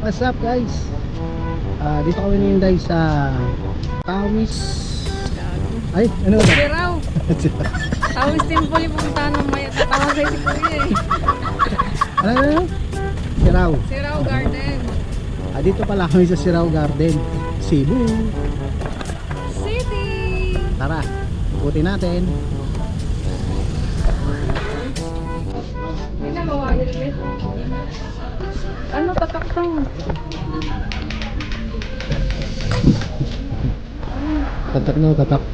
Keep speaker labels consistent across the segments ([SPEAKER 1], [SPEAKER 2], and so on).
[SPEAKER 1] What's up guys? Dito kami ngayon sa Taoist. Ay, ano ba?
[SPEAKER 2] Siraw. Taoist Temple yung punta ng may tatawa kayo si Kuya eh.
[SPEAKER 1] Ano? Siraw.
[SPEAKER 2] Siraw Garden.
[SPEAKER 1] Dito pala kami sa Siraw Garden, Cebu
[SPEAKER 2] City.
[SPEAKER 1] Tara, ikutin natin.
[SPEAKER 2] Hindi na mawagil eh. Ano tatak tang?
[SPEAKER 1] Tatak no, tatak.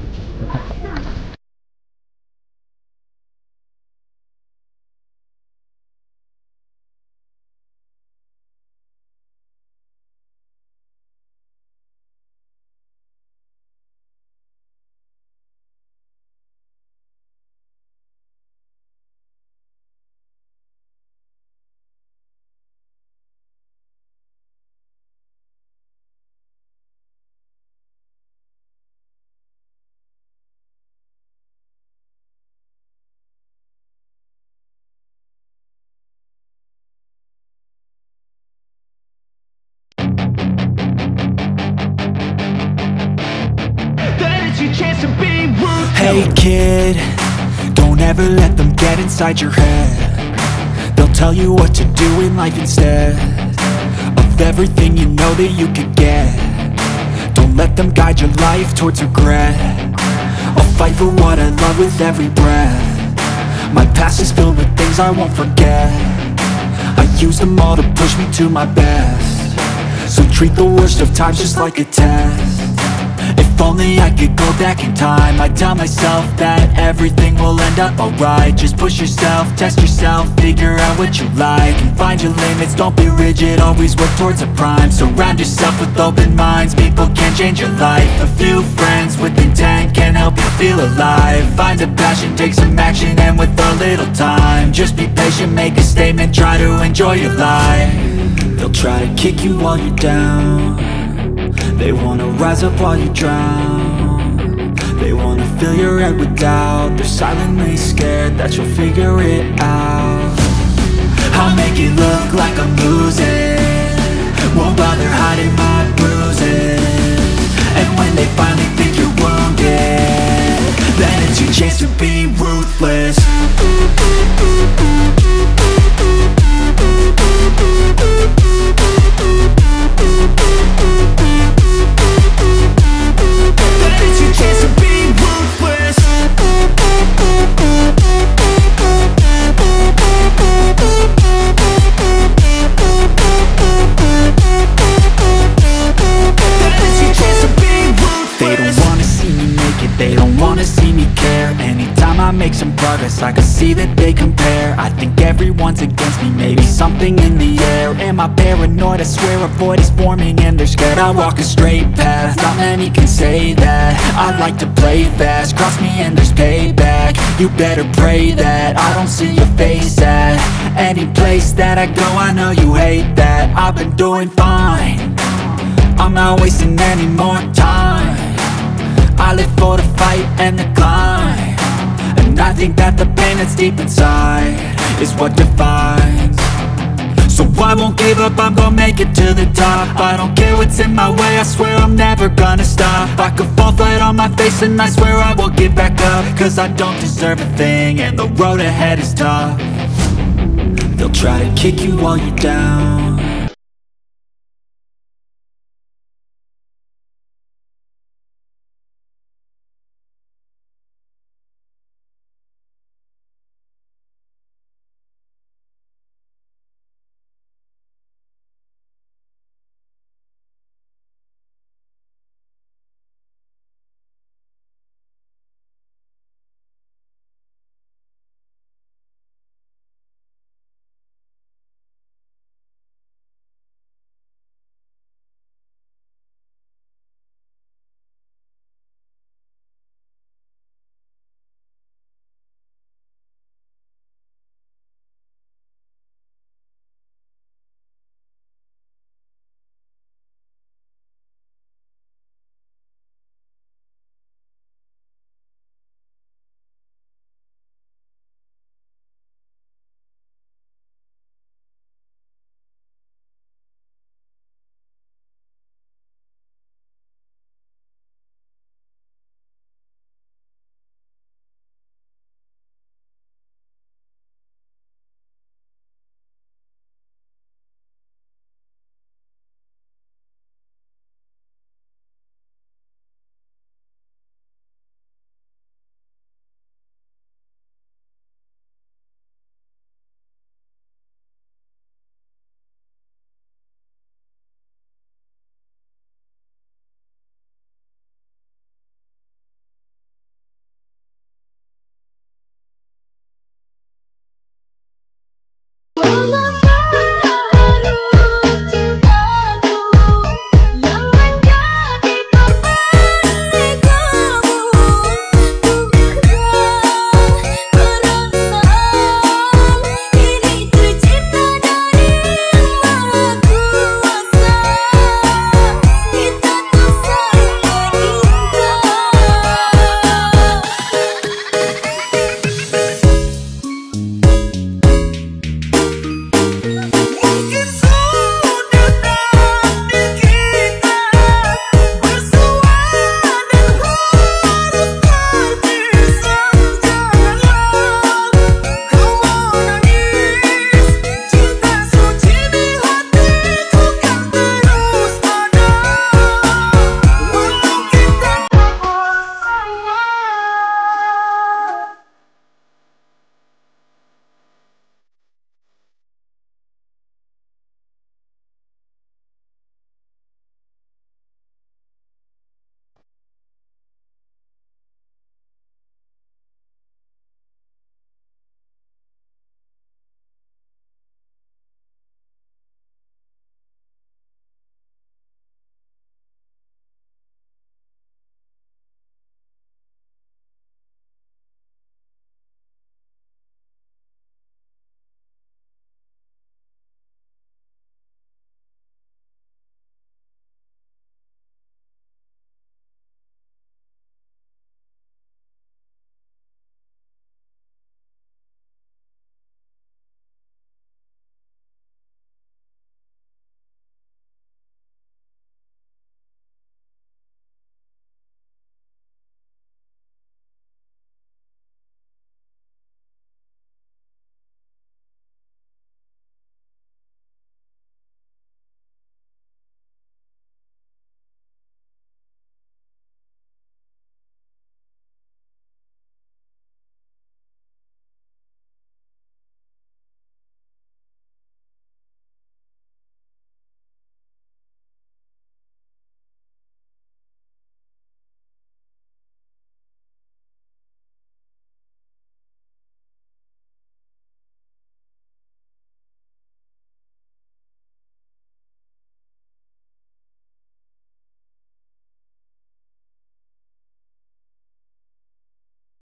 [SPEAKER 3] Hey kid, don't ever let them get inside your head. They'll tell you what to do in life instead of everything you know that you could get. Don't let them guide your life towards regret. I'll fight for what I love with every breath. My past is filled with things I won't forget. I use them all to push me to my best. So treat the worst of times just like a test. If only I could go back in time, I'd tell myself that everything will end up alright. Just push yourself, test yourself, figure out what you like, and find your limits, don't be rigid, always work towards a prime. Surround yourself with open minds, people can change your life. A few friends with intent can help you feel alive. Find a passion, take some action, and with a little time, just be patient, make a statement, try to enjoy your life. They'll try to kick you while you're down. They wanna rise up while you drown. They wanna fill your head with doubt. They're silently scared that you'll figure it out. I'll make it look like I'm losing, won't bother hiding my bruises. And when they finally think you're wounded, then it's your chance to be ruthless. I can see that they compare. I think everyone's against me, maybe something in the air. Am I paranoid? I swear a void is forming and they're scared. I walk a straight path, not many can say that. I like to play fast, cross me and there's payback. You better pray that I don't see your face at any place that I go. I know you hate that. I've been doing fine, I'm not wasting any more time. I live for the fight and the climb, and I think that the pain that's deep inside is what defines. So I won't give up, I'm gonna make it to the top. I don't care what's in my way, I swear I'm never gonna stop. I could fall flat on my face and I swear I will get back up, cause I don't deserve a thing and the road ahead is tough. They'll try to kick you while you're down.